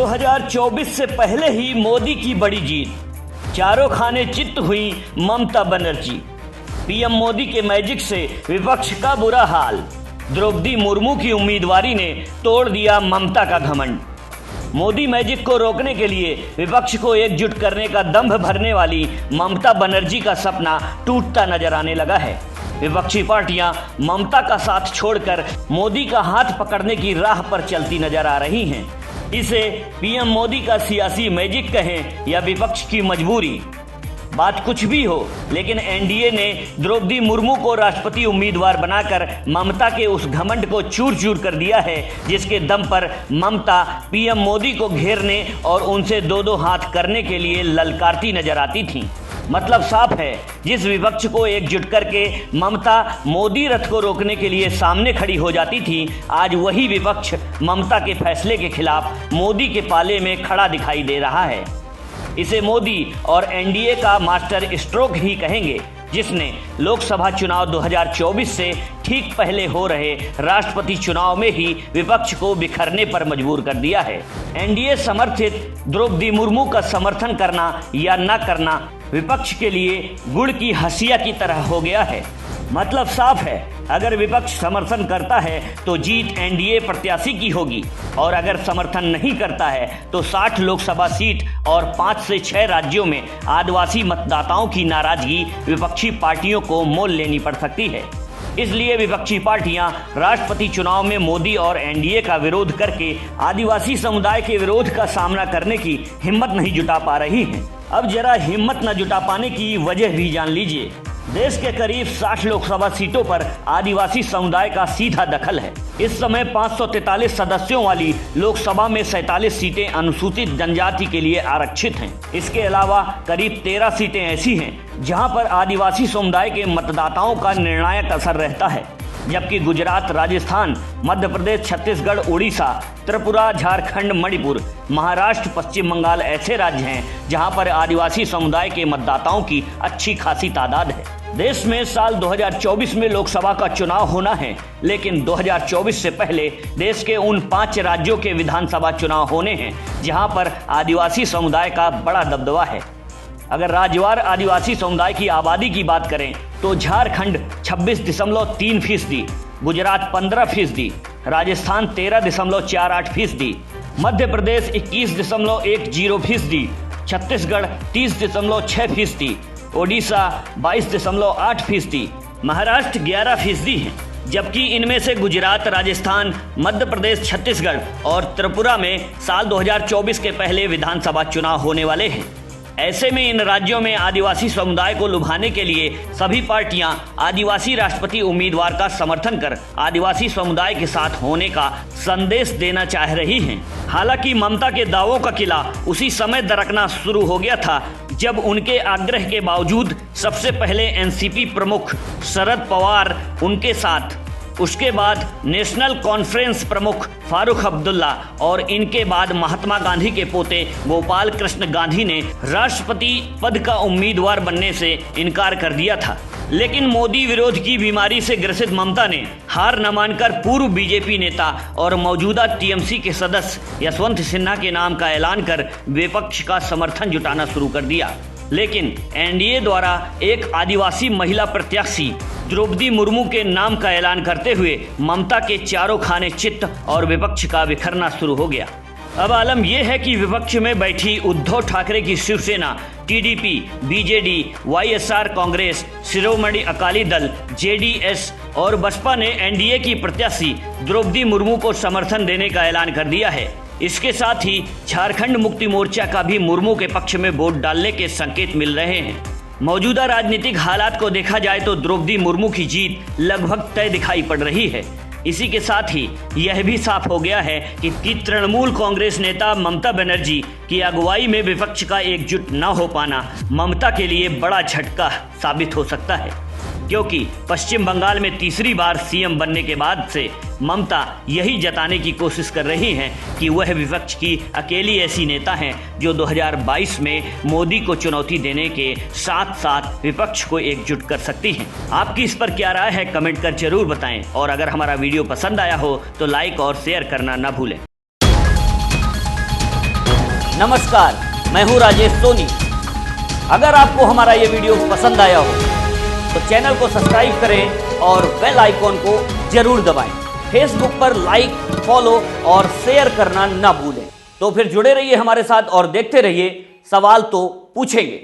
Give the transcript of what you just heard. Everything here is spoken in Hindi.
2024 से पहले ही मोदी की बड़ी जीत, चारों खाने चित्त हुई ममता बनर्जी। पीएम मोदी के मैजिक से विपक्ष का बुरा हाल, द्रौपदी मुर्मू की उम्मीदवारी ने तोड़ दिया ममता का घमंड। मोदी मैजिक को रोकने के लिए विपक्ष को एकजुट करने का दंभ भरने वाली ममता बनर्जी का सपना टूटता नजर आने लगा है। विपक्षी पार्टियां ममता का साथ छोड़कर मोदी का हाथ पकड़ने की राह पर चलती नजर आ रही हैं। इसे पीएम मोदी का सियासी मैजिक कहें या विपक्ष की मजबूरी, बात कुछ भी हो, लेकिन एनडीए ने द्रौपदी मुर्मू को राष्ट्रपति उम्मीदवार बनाकर ममता के उस घमंड को चूर चूर कर दिया है, जिसके दम पर ममता पीएम मोदी को घेरने और उनसे दो दो हाथ करने के लिए ललकारती नजर आती थीं। मतलब साफ है, जिस विपक्ष को एकजुट करके ममता मोदी रथ को रोकने के लिए सामने खड़ी हो जाती थी, आज वही विपक्ष ममता के फैसले के खिलाफ मोदी के पाले में खड़ा दिखाई दे रहा है। इसे मोदी और एनडीए का मास्टर स्ट्रोक ही कहेंगे, जिसने लोकसभा चुनाव 2024 से ठीक पहले हो रहे राष्ट्रपति चुनाव में ही विपक्ष को बिखरने पर मजबूर कर दिया है। एनडीए समर्थित द्रौपदी मुर्मू का समर्थन करना या न करना विपक्ष के लिए गुड़ की हंसिया की तरह हो गया है। मतलब साफ है, अगर विपक्ष समर्थन करता है तो जीत एनडीए प्रत्याशी की होगी, और अगर समर्थन नहीं करता है तो 60 लोकसभा सीट और 5 से 6 राज्यों में आदिवासी मतदाताओं की नाराजगी विपक्षी पार्टियों को मोल लेनी पड़ सकती है। इसलिए विपक्षी पार्टियां राष्ट्रपति चुनाव में मोदी और एनडीए का विरोध करके आदिवासी समुदाय के विरोध का सामना करने की हिम्मत नहीं जुटा पा रही हैं। अब जरा हिम्मत न जुटा पाने की वजह भी जान लीजिए। देश के करीब 60 लोकसभा सीटों पर आदिवासी समुदाय का सीधा दखल है। इस समय 543 सदस्यों वाली लोकसभा में 47 सीटें अनुसूचित जनजाति के लिए आरक्षित हैं। इसके अलावा करीब 13 सीटें ऐसी हैं जहां पर आदिवासी समुदाय के मतदाताओं का निर्णायक असर रहता है, जबकि गुजरात, राजस्थान, मध्य प्रदेश, छत्तीसगढ़, उड़ीसा, त्रिपुरा, झारखंड, मणिपुर, महाराष्ट्र, पश्चिम बंगाल ऐसे राज्य हैं जहां पर आदिवासी समुदाय के मतदाताओं की अच्छी खासी तादाद है। देश में साल 2024 में लोकसभा का चुनाव होना है, लेकिन 2024 से पहले देश के उन 5 राज्यों के विधानसभा चुनाव होने हैं जहां पर आदिवासी समुदाय का बड़ा दबदबा है। अगर राज्यवार आदिवासी समुदाय की आबादी की बात करें तो झारखंड 26.3%, गुजरात 15%, राजस्थान 13.48%, मध्य प्रदेश 21.10%, छत्तीसगढ़ 30.6%, ओडिशा 22.8%, महाराष्ट्र 11% है, जबकि इनमें से गुजरात, राजस्थान, मध्य प्रदेश, छत्तीसगढ़ और त्रिपुरा में साल 2024 के पहले विधानसभा चुनाव होने वाले हैं। ऐसे में इन राज्यों में आदिवासी समुदाय को लुभाने के लिए सभी पार्टियां आदिवासी राष्ट्रपति उम्मीदवार का समर्थन कर आदिवासी समुदाय के साथ होने का संदेश देना चाह रही हैं। हालांकि ममता के दावों का किला उसी समय दरकना शुरू हो गया था जब उनके आग्रह के बावजूद सबसे पहले एनसीपी प्रमुख शरद पवार उनके साथ, उसके बाद नेशनल कॉन्फ्रेंस प्रमुख फारूक अब्दुल्ला और इनके बाद महात्मा गांधी के पोते गोपाल कृष्ण गांधी ने राष्ट्रपति पद का उम्मीदवार बनने से इनकार कर दिया था। लेकिन मोदी विरोध की बीमारी से ग्रसित ममता ने हार न मानकर पूर्व बीजेपी नेता और मौजूदा टीएमसी के सदस्य यशवंत सिन्हा के नाम का ऐलान कर विपक्ष का समर्थन जुटाना शुरू कर दिया। लेकिन एनडीए द्वारा एक आदिवासी महिला प्रत्याशी द्रौपदी मुर्मू के नाम का ऐलान करते हुए ममता के चारों खाने चित्त और विपक्ष का बिखरना शुरू हो गया। अब आलम यह है कि विपक्ष में बैठी उद्धव ठाकरे की Shivsena, TDP, BJD, YSR Congress, Shiromani Akali Dal, JDS और बसपा ने एनडीए की प्रत्याशी द्रौपदी मुर्मू को समर्थन देने का ऐलान कर दिया है। इसके साथ ही झारखंड मुक्ति मोर्चा का भी मुर्मू के पक्ष में वोट डालने के संकेत मिल रहे हैं। मौजूदा राजनीतिक हालात को देखा जाए तो द्रौपदी मुर्मू की जीत लगभग तय दिखाई पड़ रही है। इसी के साथ ही यह भी साफ हो गया है कि तृणमूल कांग्रेस नेता ममता बनर्जी की अगुवाई में विपक्ष का एकजुट न हो पाना ममता के लिए बड़ा झटका साबित हो सकता है, क्योंकि पश्चिम बंगाल में तीसरी बार सीएम बनने के बाद से ममता यही जताने की कोशिश कर रही हैं कि वह विपक्ष की अकेली ऐसी नेता हैं जो 2022 में मोदी को चुनौती देने के साथ साथ विपक्ष को एकजुट कर सकती हैं। आपकी इस पर क्या राय है, कमेंट कर जरूर बताएं, और अगर हमारा वीडियो पसंद आया हो तो लाइक और शेयर करना न भूलें। नमस्कार, मैं हूं राजेश सोनी। अगर आपको हमारा ये वीडियो पसंद आया हो तो चैनल को सब्सक्राइब करें और बेल आइकॉन को जरूर दबाएं। फेसबुक पर लाइक, फॉलो और शेयर करना ना भूलें। तो फिर जुड़े रहिए हमारे साथ और देखते रहिए सवाल तो पूछेंगे।